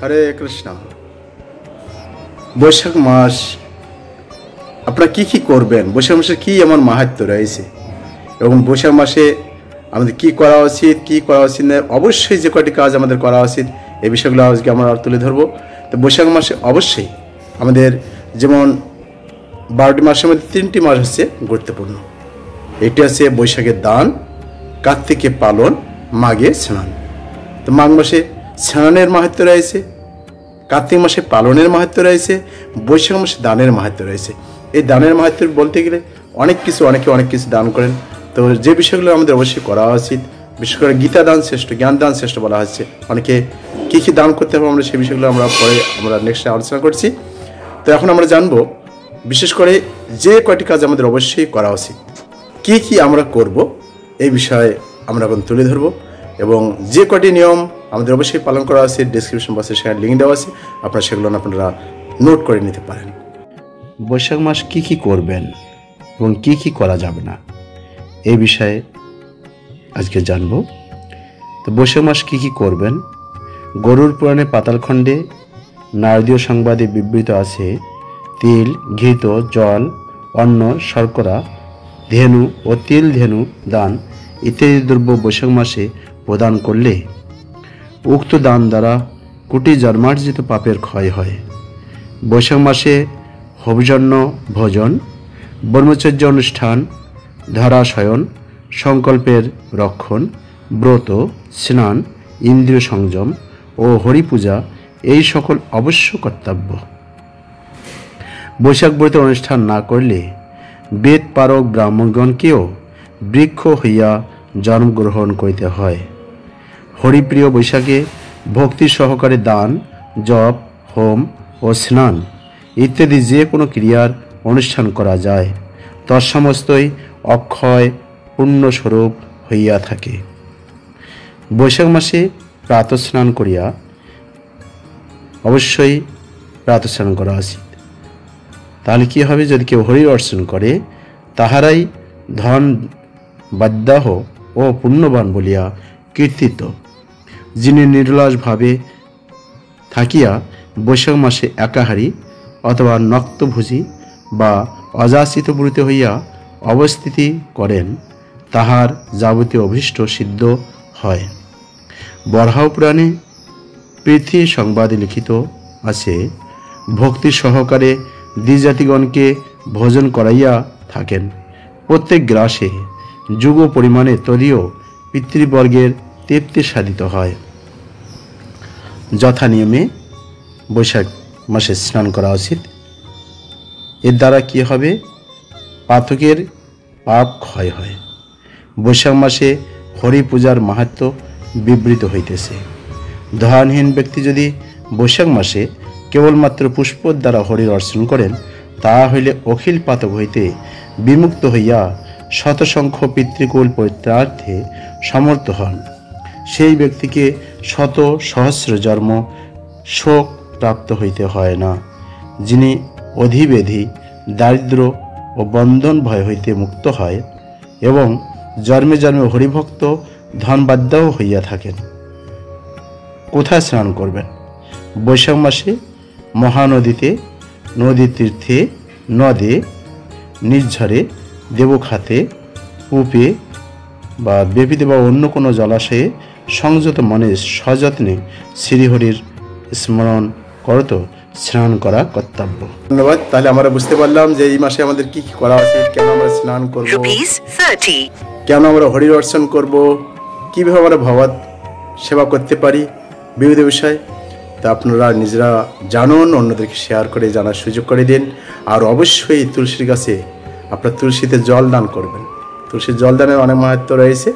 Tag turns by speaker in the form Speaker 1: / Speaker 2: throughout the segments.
Speaker 1: হরে কৃষ্ণ। বৈশাখ মাস আপনারা কি কি করবেন, বৈশাখ মাসে কি এমন মাহাত্ম্য রয়েছে এবং বৈশাখ মাসে আমাদের কি করা উচিত, কি করা উচিত না, অবশ্যই যে কয়টি কাজ আমাদের করা উচিত এই বিষয়গুলো আজকে আমরা তুলে ধরবো। তো বৈশাখ মাসে অবশ্যই আমাদের যেমন 12টি মাসের মধ্যে 3টি মাস হচ্ছে গুরুত্বপূর্ণ। এটি হচ্ছে বৈশাখের দান, কার্তিকে পালন, মাঘে স্নান। তো মাঘ মাসে স্নানের মাহাত্ম্য রয়েছে, কার্তিক মাসে পালনের মাহাত্ম্য রয়েছে, বৈশাখ মাসে দানের মাহাত্ম্য রয়েছে। এই দানের মাহাত্ম্য বলতে গেলে অনেকে অনেক কিছু দান করেন। তো যে বিষয়গুলো আমাদের অবশ্যই করা উচিত, বিশেষ করে গীতা দান শ্রেষ্ঠ, জ্ঞান দান শ্রেষ্ঠ বলা হচ্ছে। অনেকে কী কী দান করতে হবে আমরা সেই বিষয়গুলো আমরা নেক্সটে আলোচনা করছি। তো এখন আমরা জানবো বিশেষ করে যে কয়টি কাজ আমাদের অবশ্যই করা উচিত, কী কী আমরা করব এই বিষয়ে আমরা এখন তুলে ধরবো। এবং যে কয়টি নিয়ম আমাদের অবশ্যই পালন করা আছে ডেসক্রিপশন বক্সে সেখানে লিঙ্ক দেওয়া আছে, আপনারা সেগুলো আপনারা নোট করে নিতে পারেন। বৈশাখ মাস কি কি করবেন এবং কি কি করা যাবে না এই বিষয়ে আজকে জানব। তো বৈশাখ মাস কি কি করবেন, গরুর পুরাণে পাতালখণ্ডে নারদীয় সংবাদে বিবৃত আছে, তিল, ঘৃত, জল, অন্ন, শর্করা, ধেনু ও তিল ধেনু দান ইত্যাদি দ্রব্য বৈশাখ মাসে প্রদান করলে উক্ত দান দ্বারা কোটি জন্মার্জিত পাপের ক্ষয় হয়। বৈশাখ মাসে হোমযজ্ঞ, ভোজন, ব্রহ্মচর্য অনুষ্ঠান, ধরাশয়ন, সংকল্পের রক্ষণ, ব্রত, স্নান, ইন্দ্রিয় সংযম ও হরিপূজা এই সকল অবশ্য কর্তব্য। বৈশাখ ব্রতের অনুষ্ঠান না করলে বেদ পারক ব্রাহ্মণগণকেও বৃক্ষ হইয়া জন্মগ্রহণ করিতে হয়। হরিপ্রিয় বৈশাখে ভক্তি সহকারে দান, জপ, হোম ও স্নান ইত্যাদি যে কোনো ক্রিয়ার অনুষ্ঠান করা যায়, তৎসমস্তই অক্ষয় পুণ্যস্বরূপ হইয়া থাকে। বৈশাখ মাসে প্রাতঃস্নান করিয়া অবশ্যই প্রাতঃস্নান করা উচিত। তাহলে কী হবে, যদি কেউ হরি অর্চন করে তাহারাই ধন বাদ্যাহ ও পুণ্যবান বলিয়া কীর্তিত। যিনি নির্লসভাবে থাকিয়া বৈশাখ মাসে একাহারী অথবা নক্তভোজী বা অযাচিত ব্রত হইয়া অবস্থিতি করেন, তাহার যাবতীয় অভীষ্ট সিদ্ধ হয়। বরাহ পুরাণে পৃথ্বী সংবাদে লিখিত আছে, ভক্তি সহকারে দ্বিজাতিগণকে ভোজন করাইয়া থাকেন। প্রত্যেক গ্রাসে যুগ পরিমাণে তদীয় পিতৃবর্গের তৃপ্তি সাধিত হয়। যথা নিয়মে বৈশাখ মাসে স্নান করা উচিত। এর দ্বারা কি হবে, পাতকের পাপ ক্ষয় হয়। বৈশাখ মাসে হরি পূজার মাহাত্ম্য বিবৃত হইতেছে। ধনহীন ব্যক্তি যদি বৈশাখ মাসে কেবলমাত্র পুষ্পর দ্বারা হরির অর্চন করেন, তাহা হইলে অখিল পাতক হইতে বিমুক্ত হইয়া শতসংখ্য পিতৃকুল পরিত্রার্থে সমর্থ হন। সেই ব্যক্তিকে শত সহস্র জন্ম শোক প্রাপ্ত হইতে হয় না। যিনি অধিবেধি দারিদ্র ও বন্ধন ভয় হইতে মুক্ত হয় এবং জন্মে জন্মে হরিভক্ত ধনবাদ্যাও হইয়া থাকেন। কোথায় স্নান করবেন? বৈশাখ মাসে মহানদীতে, নদী তীর্থে, নদে, নির্ঝরে, দেবখাতে, কূপে বা বেপিতে বা অন্য কোনো জলাশয়ে সংযত মনে সযত্নে শ্রীহরির স্মরণ করত স্নান করা কর্তব্য। ধন্যবাদ। তাহলে আমরা বুঝতে পারলাম যে এই মাসে আমাদের কি কি করা উচিত, কেন আমরা স্নান করব, কেন আমরা হরির অর্চন করব, কীভাবে আমরা ভগবত সেবা করতে পারি, বিবিধ বিষয়। তা আপনারা নিজেরা জানুন, অন্যদেরকে শেয়ার করে জানার সুযোগ করে দিন। আর অবশ্যই তুলসীর গাছে আপনার তুলসীতে জল দান করবেন। তুলসীর জল দানের অনেক মাহাত্ম্য রয়েছে।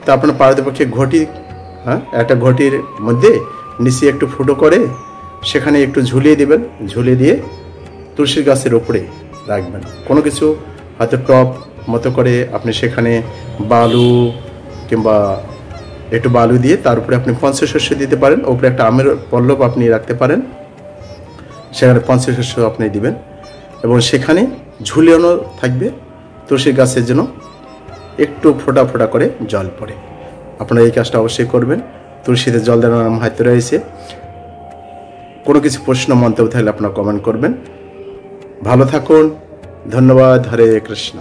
Speaker 1: তা আপনার পারতপক্ষে ঘটি, একটা ঘটির মধ্যে নিচে একটু ফুটো করে সেখানে একটু ঝুলিয়ে দেবেন, ঝুলিয়ে দিয়ে তুলসীর গাছের ওপরে রাখবেন। কোনো কিছু হয়তো টপ মতো করে আপনি সেখানে বালু কিংবা একটু বালু দিয়ে তার উপরে আপনি পঞ্চশস্য দিতে পারেন। ওপরে একটা আমের পল্লব আপনি রাখতে পারেন, সেখানে পঞ্চশস্য আপনি দিবেন এবং সেখানে ঝুলিয়ানো থাকবে তুলসীর গাছের জন্য একটু ফোঁটা ফোঁটা করে জল পড়ে। আপনারা এই কাজটা অবশ্যই করবেন। তুলসীতে জল দেওয়ার মাহাত্ম্য রয়েছে। কোনো কিছু প্রশ্ন মন্তব্য থাকলে আপনারা কমেন্ট করবেন। ভালো থাকুন। ধন্যবাদ। হরে কৃষ্ণ।